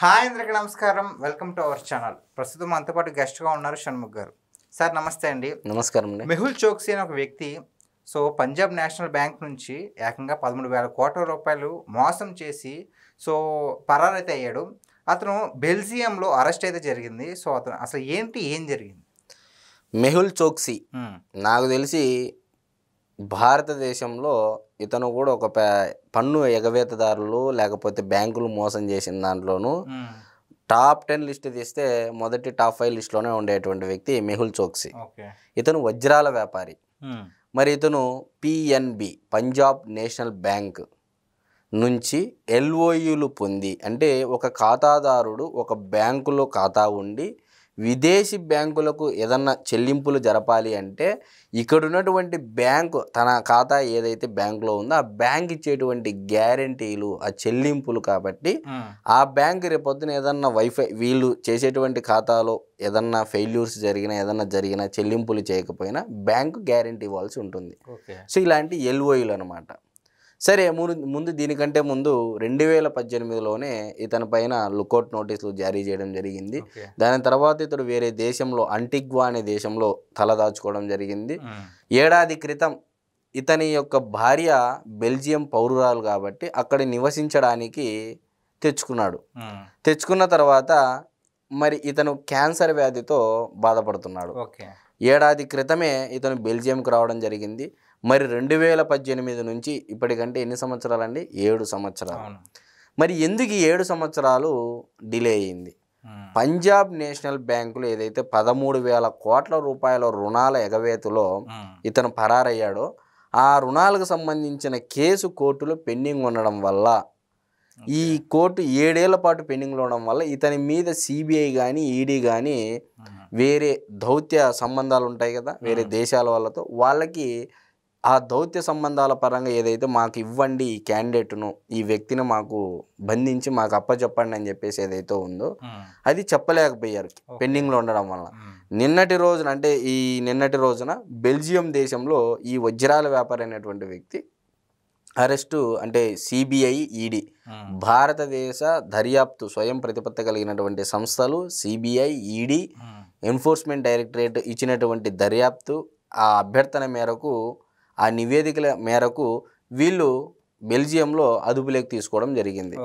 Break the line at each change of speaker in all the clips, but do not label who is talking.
Hi అందరికీ నమస్కారం. Welcome to our channel. ప్రస్తుతం మనతో పాటు గెస్ట్‌గా ఉన్నారు షణ్ముఖ్ గారు. సార్ నమస్తే అండి.
నమస్కారం అండి.
మెహుల్ చోక్సీ అనే ఒక వ్యక్తి పంజాబ్ నేషనల్ బ్యాంక్ నుంచి ఏకంగా 13,000 కోట్ల రూపాయలు మోసం చేసి పరారైతే అయ్యాడు. అతను బెల్జియంలో అరెస్ట్ అయితే జరిగింది. అతను అసలు ఏం జరిగింది?
మెహుల్ చోక్సీ నాకు తెలిసి భారతదేశంలో ఇతను కూడా ఒక పన్ను ఎగవేతదారులు లేకపోతే బ్యాంకులు మోసం చేసిన దాంట్లోనూ టాప్ 10 లిస్ట్ తీస్తే మొదటి టాప్ 5 లిస్టులోనే ఉండేటువంటి వ్యక్తి మెహుల్ చోక్సీ. ఇతను వజ్రాల వ్యాపారి. మరి ఇతను పిఎన్బి పంజాబ్ నేషనల్ బ్యాంక్ నుంచి ఎల్ఓయులు పొంది, అంటే ఒక ఖాతాదారుడు ఒక బ్యాంకులో ఖాతా ఉండి విదేశీ బ్యాంకులకు ఏదన్నా చెల్లింపులు జరపాలి అంటే ఇక్కడ ఉన్నటువంటి బ్యాంకు తన ఖాతా ఏదైతే బ్యాంకులో ఉందో ఆ బ్యాంక్ ఇచ్చేటువంటి గ్యారెంటీలు ఆ చెల్లింపులు కాబట్టి ఆ బ్యాంక్ రేపొద్దున ఏదన్నా వీళ్ళు చేసేటువంటి ఖాతాలో ఏదన్నా ఫెయిల్యూర్స్ జరిగినా చెల్లింపులు చేయకపోయినా బ్యాంకు గ్యారెంటీ ఇవ్వాల్సి ఉంటుంది. సో ఇలాంటి ఎల్ఓయులు అనమాట. సరే, ముందు దీనికంటే ముందు 2018లోనే ఇతని పైన లుకౌట్ నోటీసులు జారీ చేయడం జరిగింది. దాని తర్వాత ఇతడు వేరే దేశంలో అంటిగ్వా అనే దేశంలో తలదాచుకోవడం జరిగింది. ఏడాది క్రితం ఇతని యొక్క భార్య బెల్జియం పౌరురాలు కాబట్టి అక్కడ నివసించడానికి తెచ్చుకున్న తర్వాత మరి ఇతను క్యాన్సర్ వ్యాధితో బాధపడుతున్నాడు. ఏడాది క్రితమే ఇతను బెల్జియంకు రావడం జరిగింది. మరి 2018 నుంచి ఇప్పటికంటే ఎన్ని సంవత్సరాలండి? 7 సంవత్సరాలు. మరి ఎందుకు 7 సంవత్సరాలు డిలే అయింది? పంజాబ్ నేషనల్ బ్యాంకులో ఏదైతే 13,000 కోట్ల రూపాయల రుణాల ఎగవేతలో ఇతను పరారయ్యాడో ఆ రుణాలకు సంబంధించిన కేసు కోర్టులో పెండింగ్ ఉండడం వల్ల, ఈ కోర్టు 7 ఏళ్ల పాటు పెండింగ్లో ఉండడం వల్ల ఇతని మీద సిబిఐ కానీ ఈడీ కానీ వేరే దౌత్య సంబంధాలు ఉంటాయి కదా వేరే దేశాల వాళ్ళతో, వాళ్ళకి ఆ దౌత్య సంబంధాల పరంగా ఏదైతే మాకు ఇవ్వండి ఈ క్యాండిడేట్ను, ఈ వ్యక్తిని మాకు బంధించి మాకు అప్పచెప్పండి అని చెప్పేసి ఏదైతే ఉందో అది చెప్పలేకపోయారు పెండింగ్లో ఉండడం వల్ల. నిన్నటి రోజున బెల్జియం దేశంలో ఈ వజ్రాల వ్యాపారి అనేటువంటి వ్యక్తి అరెస్టు, అంటే సిబిఐ ఈడీ భారతదేశ దర్యాప్తు స్వయం ప్రతిపత్తి కలిగినటువంటి సంస్థలు సిబిఐ ఈడీ ఎన్ఫోర్స్మెంట్ డైరెక్టరేట్ ఇచ్చినటువంటి దర్యాప్తు ఆ అభ్యర్థన మేరకు ఆ నివేదికల మేరకు వీళ్ళు బెల్జియంలో అదుపులోకి తీసుకోవడం జరిగింది.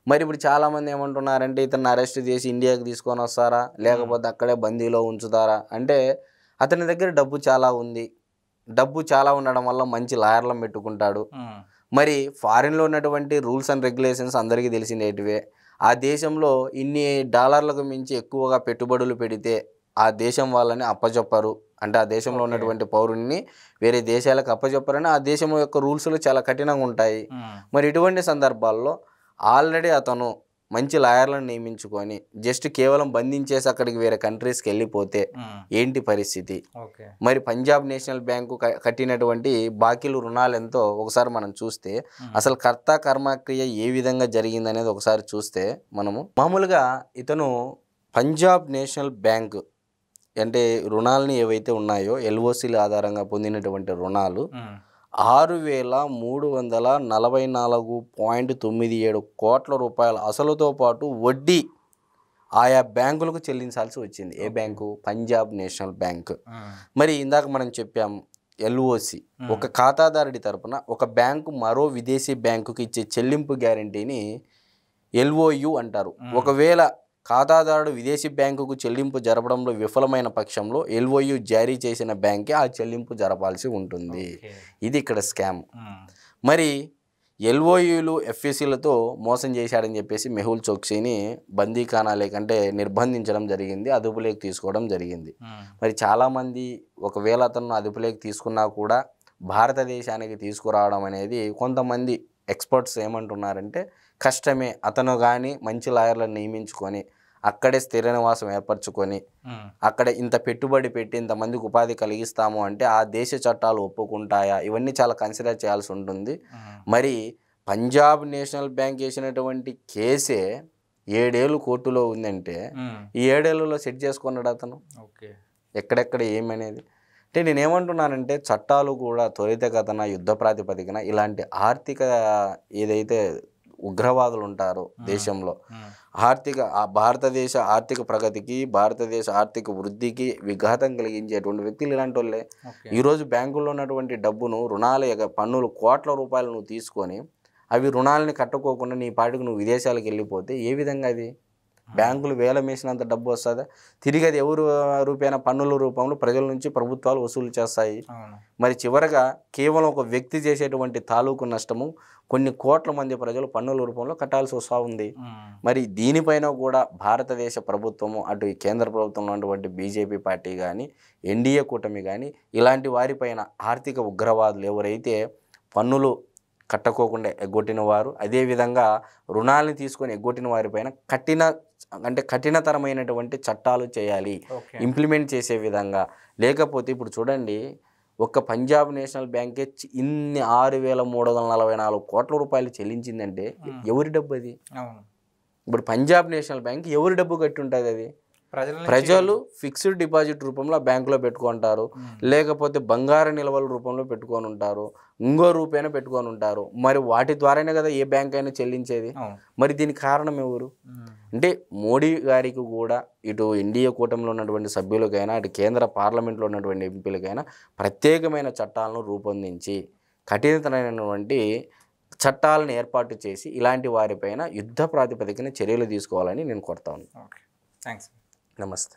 మరి ఇప్పుడు చాలామంది ఏమంటున్నారంటే ఇతన్ని అరెస్ట్ చేసి ఇండియాకి తీసుకొని వస్తారా లేకపోతే అక్కడే బందీలో ఉంచుతారా అంటే, అతని దగ్గర డబ్బు చాలా ఉంది. డబ్బు చాలా ఉండడం వల్ల మంచి లాయర్లను పెట్టుకుంటాడు. మరి ఫారిన్లో ఉన్నటువంటి రూల్స్ అండ్ రెగ్యులేషన్స్ అందరికీ తెలిసినటివే. ఆ దేశంలో ఇన్ని డాలర్లకు మించి ఎక్కువగా పెట్టుబడులు పెడితే ఆ దేశం వాళ్ళని అప్పచెప్పరు, అంటే ఆ దేశంలో ఉన్నటువంటి పౌరుని వేరే దేశాలకు అప్పచెప్పరని ఆ దేశం యొక్క రూల్స్లు చాలా కఠినంగా ఉంటాయి. మరి ఇటువంటి సందర్భాల్లో ఆల్రెడీ అతను మంచి లాయర్లను నియమించుకొని జస్ట్ కేవలం బంధించేసి అక్కడికి వేరే కంట్రీస్కి వెళ్ళిపోతే ఏంటి పరిస్థితి? మరి పంజాబ్ నేషనల్ బ్యాంకు కట్టినటువంటి బాకీలు రుణాలు ఎంతో ఒకసారి మనం చూస్తే, అసలు కర్త కర్మక్రియ ఏ విధంగా జరిగింది అనేది ఒకసారి చూస్తే మనము మామూలుగా ఇతను పంజాబ్ నేషనల్ బ్యాంక్ అంటే రుణాలని ఏవైతే ఉన్నాయో ఎల్ఓసీల ఆధారంగా పొందినటువంటి రుణాలు 6,344.97 కోట్ల రూపాయలు అసలుతో పాటు వడ్డీ ఆయా బ్యాంకులకు చెల్లించాల్సి వచ్చింది. ఏ బ్యాంకు? Punjab national bank. మరి ఇందాక మనం చెప్పాం ఎల్ఓసి ఒక ఖాతాదారుడి తరపున ఒక బ్యాంకు మరో విదేశీ బ్యాంకుకి ఇచ్చే చెల్లింపు గ్యారంటీని ఎల్ఓయు అంటారు. ఒకవేళ ఖాతాదారుడు విదేశీ బ్యాంకుకు చెల్లింపు జరపడంలో విఫలమైన పక్షంలో ఎల్ఓయు జారీ చేసిన బ్యాంకే ఆ చెల్లింపు జరపాల్సి ఉంటుంది. ఇది ఇక్కడ స్కామ్. మరి ఎల్ఓయులు ఎఫ్ఎస్సీలతో మోసం చేశాడని చెప్పేసి మెహుల్ చోక్సీని బందీఖానా లేకంటే నిర్బంధించడం జరిగింది, అదుపులోకి తీసుకోవడం జరిగింది. మరి చాలామంది ఒకవేళ అతను అదుపులోకి తీసుకున్నా కూడా భారతదేశానికి తీసుకురావడం అనేది కొంతమంది ఎక్స్పర్ట్స్ ఏమంటున్నారంటే కష్టమే. అతను కానీ మంచి లాయర్లను నియమించుకొని అక్కడే స్థిర నివాసం ఏర్పరచుకొని అక్కడ ఇంత పెట్టుబడి పెట్టి ఇంతమందికి ఉపాధి కలిగిస్తాము అంటే ఆ దేశ చట్టాలు ఒప్పుకుంటాయా? ఇవన్నీ చాలా కన్సిడర్ చేయాల్సి ఉంటుంది. మరి పంజాబ్ నేషనల్ బ్యాంక్ వేసినటువంటి కేసే 7 ఏళ్ళు కోర్టులో ఉందంటే ఈ 7 ఏళ్లలో సెట్ చేసుకున్నాడు అతను ఎక్కడెక్కడ ఏమనేది. అంటే నేనేమంటున్నానంటే చట్టాలు కూడా త్వరితగతిన యుద్ధ ప్రాతిపదికన ఇలాంటి ఆర్థిక ఏదైతే ఉగ్రవాదులు ఉంటారో దేశంలో భారతదేశ ఆర్థిక ప్రగతికి, భారతదేశ ఆర్థిక వృద్ధికి విఘాతం కలిగించేటువంటి వ్యక్తులు ఇలాంటి వాళ్ళే. ఈరోజు బ్యాంకుల్లో ఉన్నటువంటి డబ్బును పన్నులు కోట్ల రూపాయలు నువ్వు తీసుకొని అవి రుణాలని కట్టుకోకుండా నీ పాటికి నువ్వు విదేశాలకు వెళ్ళిపోతే ఏ విధంగా అది? బ్యాంకులు వేలం వేసినంత డబ్బు వస్తుందా? తిరిగి అది ఎవరు రూపాయన పన్నుల రూపంలో ప్రజల నుంచి ప్రభుత్వాలు వసూలు చేస్తాయి. మరి చివరగా కేవలం ఒక వ్యక్తి చేసేటువంటి తాలూకు నష్టము కొన్ని కోట్ల మంది ప్రజలు పన్నుల రూపంలో కట్టాల్సి వస్తూ ఉంది. మరి దీనిపైన కూడా భారతదేశ ప్రభుత్వము, అటు కేంద్ర ప్రభుత్వంలో ఉన్నటువంటి బీజేపీ పార్టీ కానీ, ఎన్డీఏ కూటమి కానీ ఇలాంటి వారిపైన ఆర్థిక ఉగ్రవాదులు ఎవరైతే పన్నులు కట్టుకోకుండా ఎగ్గొట్టిన వారు, అదేవిధంగా రుణాలను తీసుకొని ఎగ్గొట్టిన వారిపైన కఠినతరమైనటువంటి చట్టాలు చేయాలి, ఇంప్లిమెంట్ చేసే విధంగా. లేకపోతే ఇప్పుడు చూడండి, ఒక్క పంజాబ్ నేషనల్ బ్యాంకే ఇన్ని 6,344 కోట్ల రూపాయలు చెల్లించిందంటే ఎవరి డబ్బు అది? ఇప్పుడు పంజాబ్ నేషనల్ బ్యాంక్ ఎవరి డబ్బు కట్టి ఉంటుంది? అది ప్రజలు ఫిక్స్డ్ డిపాజిట్ రూపంలో బ్యాంకులో పెట్టుకుంటారు, లేకపోతే బంగారు నిల్వల రూపంలో పెట్టుకొని ఉంటారు, ఇంకో రూపాయన పెట్టుకొని ఉంటారు. మరి వాటి ద్వారానే కదా ఏ బ్యాంక్ అయినా చెల్లించేది. మరి దీనికి కారణం ఎవరు అంటే మోడీ గారికి కూడా, ఇటు ఎన్డీఏ కూటమిలో ఉన్నటువంటి సభ్యులకైనా, అటు కేంద్ర పార్లమెంట్లో ఉన్నటువంటి ఎంపీలకైనా ప్రత్యేకమైన చట్టాలను రూపొందించి కఠినతమైనటువంటి చట్టాలను ఏర్పాటు చేసి ఇలాంటి వారిపైన యుద్ధ ప్రాతిపదికన చర్యలు తీసుకోవాలని నేను కోరుతా ఉన్నాను.
థ్యాంక్స్.
నమస్తే.